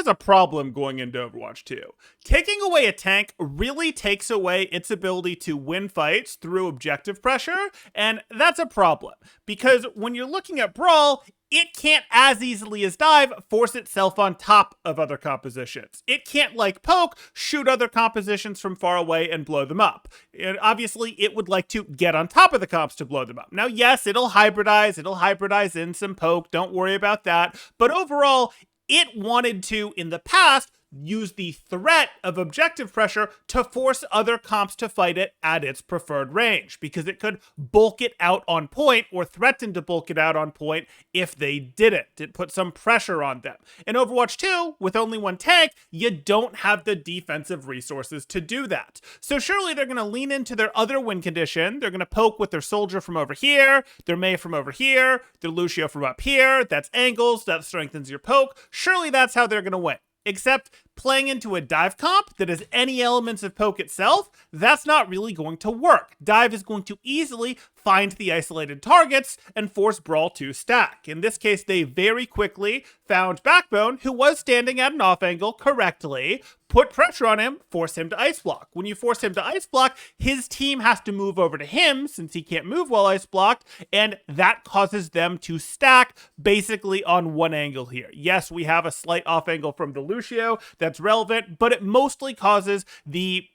has a problem going into Overwatch 2. Taking away a tank really takes away its ability to win fights through objective pressure, and that's a problem. Because when you're looking at Brawl, it can't as easily as Dive force itself on top of other compositions. It can't, like Poke, shoot other compositions from far away and blow them up. And obviously, it would like to get on top of the comps to blow them up. Now, yes, it'll hybridize in some Poke, don't worry about that. But overall, it wanted to, in the past, use the threat of objective pressure to force other comps to fight it at its preferred range, because it could bulk it out on point or threaten to bulk it out on point if they didn't. It put some pressure on them. In Overwatch 2, with only one tank, you don't have the defensive resources to do that. So surely they're going to lean into their other win condition. They're going to poke with their soldier from over here, their Mei from over here, their Lucio from up here. That's angles, that strengthens your poke. Surely that's how they're going to win. Except playing into a dive comp that has any elements of poke itself, that's not really going to work. Dive is going to easily find the isolated targets and force Brawl to stack. In this case, they very quickly found Backbone, who was standing at an off angle correctly, put pressure on him, force him to ice block. When you force him to ice block, his team has to move over to him since he can't move while ice blocked, and that causes them to stack basically on one angle here. Yes, we have a slight off angle from the Lucio that's relevant, but it mostly causes the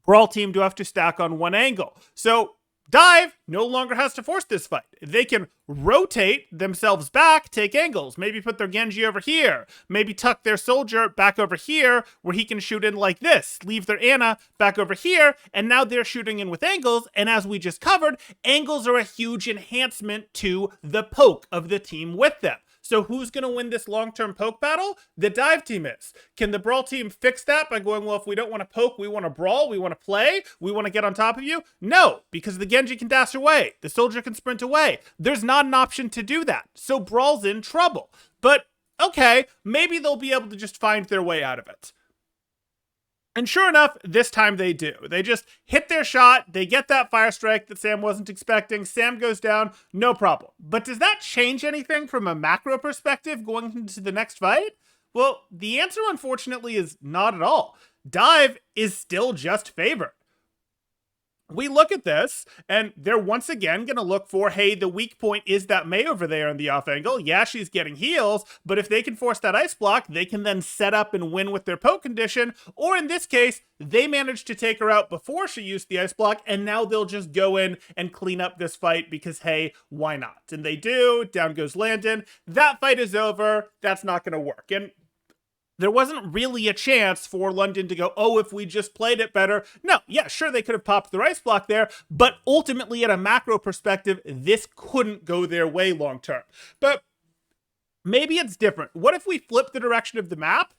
Brawl team to have to stack on one angle. So Dive no longer has to force this fight. They can rotate themselves back, take angles, maybe put their Genji over here, maybe tuck their soldier back over here where he can shoot in like this, leave their Ana back over here, and now they're shooting in with angles, and as we just covered, angles are a huge enhancement to the poke of the team with them. So who's going to win this long-term poke battle? The Dive team is. Can the Brawl team fix that by going, well, if we don't want to poke, we want to brawl, we want to play, we want to get on top of you? No, because the Genji can dash away, the soldier can sprint away. There's not an option to do that. So Brawl's in trouble. But okay, maybe they'll be able to just find their way out of it. And sure enough, this time they do. They just hit their shot, they get that fire strike that Sam wasn't expecting, Sam goes down, no problem. But does that change anything from a macro perspective going into the next fight? Well, the answer unfortunately is not at all. Dive is still just favored. We look at this, and they're once again going to look for, hey, the weak point is that Mei over there in the off angle. Yeah, she's getting heals, but if they can force that ice block, they can then set up and win with their poke condition. Or in this case, they managed to take her out before she used the ice block, and now they'll just go in and clean up this fight because, hey, why not? And they do. Down goes Landon. That fight is over. That's not going to work. And there wasn't really a chance for London to go, oh, if we just played it better. No, yeah, sure, they could have popped the ice block there, but ultimately at a macro perspective, this couldn't go their way long term. But maybe it's different. What if we flip the direction of the map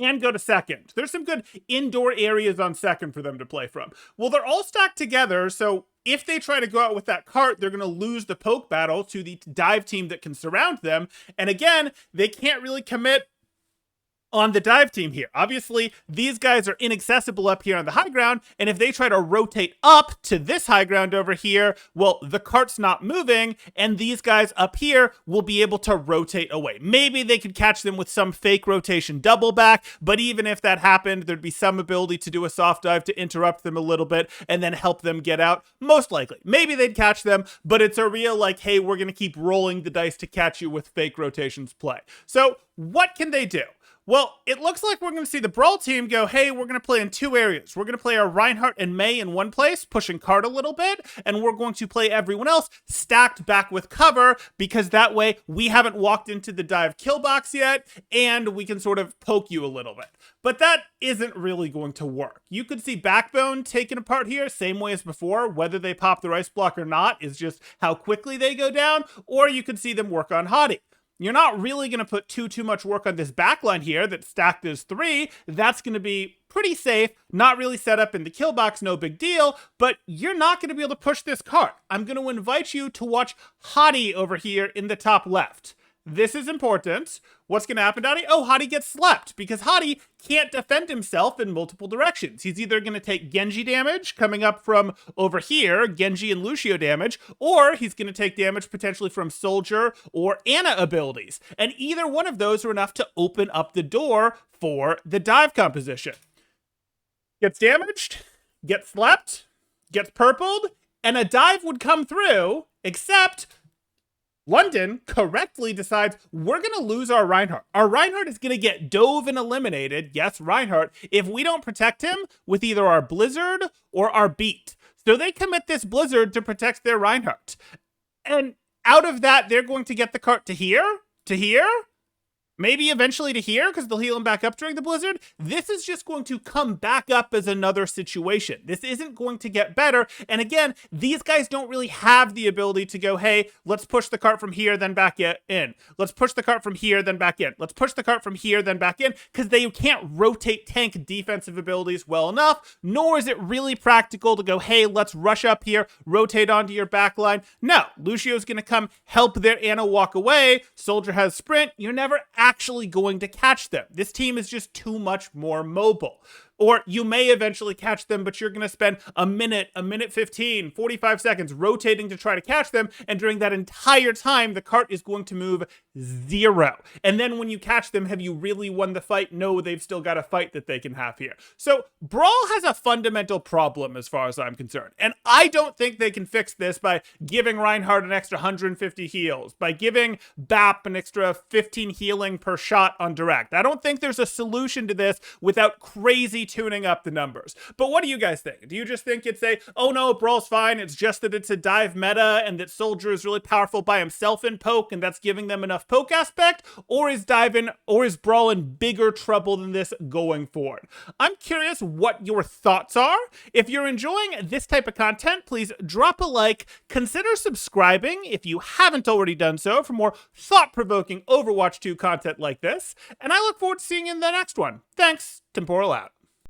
and go to second? There's some good indoor areas on second for them to play from. Well, they're all stacked together, so if they try to go out with that cart, they're going to lose the poke battle to the dive team that can surround them. And again, they can't really commit on the dive team here. Obviously, these guys are inaccessible up here on the high ground, and if they try to rotate up to this high ground over here, well, the cart's not moving, and these guys up here will be able to rotate away. Maybe they could catch them with some fake rotation double back, but even if that happened, there'd be some ability to do a soft dive to interrupt them a little bit and then help them get out. Most likely. Maybe they'd catch them, but it's a real like, hey, we're going to keep rolling the dice to catch you with fake rotations play. So what can they do? Well, it looks like we're going to see the Brawl team go, hey, we're going to play in two areas. We're going to play our Reinhardt and Mei in one place, pushing cart a little bit, and we're going to play everyone else stacked back with cover, because that way we haven't walked into the dive kill box yet, and we can sort of poke you a little bit. But that isn't really going to work. You could see Backbone taken apart here, same way as before. Whether they pop their ice block or not is just how quickly they go down, or you could see them work on Hottie. You're not really going to put too much work on this backline here that's stacked as 3. That's going to be pretty safe, not really set up in the kill box, no big deal, but you're not going to be able to push this cart. I'm going to invite you to watch Hottie over here in the top left. This is important. What's going to happen to Hottie? Oh, Hottie gets slept because Hottie can't defend himself in multiple directions. He's either going to take Genji damage coming up from over here, Genji and Lucio damage, or he's going to take damage potentially from Soldier or Ana abilities. And either one of those are enough to open up the door for the dive composition. Gets damaged, gets slept, gets purpled, and a dive would come through, except London correctly decides we're going to lose our Reinhardt. Our Reinhardt is going to get dove and eliminated, yes, Reinhardt, if we don't protect him with either our Blizzard or our Beat. So they commit this Blizzard to protect their Reinhardt. And out of that, they're going to get the cart to here, maybe eventually to here because they'll heal him back up during the Blizzard. This is just going to come back up as another situation. This isn't going to get better. And again, these guys don't really have the ability to go, hey, let's push the cart from here, then back in. Let's push the cart from here, then back in. Let's push the cart from here, then back in, because they can't rotate tank defensive abilities well enough, nor is it really practical to go, hey, let's rush up here, rotate onto your backline. No, Lucio's going to come help their Ana walk away. Soldier has sprint. You're never actually going to catch them. This team is just too much more mobile. Or you may eventually catch them, but you're going to spend a minute 15, 45 seconds rotating to try to catch them. And during that entire time, the cart is going to move 0. And then when you catch them, have you really won the fight? No, they've still got a fight that they can have here. So Brawl has a fundamental problem as far as I'm concerned. And I don't think they can fix this by giving Reinhardt an extra 150 heals, by giving BAP an extra 15 healing per shot on direct. I don't think there's a solution to this without crazy tuning up the numbers. But what do you guys think? Do you just think it's oh no, Brawl's fine, it's just that it's a dive meta and that Soldier is really powerful by himself in poke and that's giving them enough poke aspect? Or is Brawl in bigger trouble than this going forward? I'm curious what your thoughts are. If you're enjoying this type of content, please drop a like, consider subscribing if you haven't already done so for more thought-provoking Overwatch 2 content like this, and I look forward to seeing you in the next one. Thanks, Temporal out.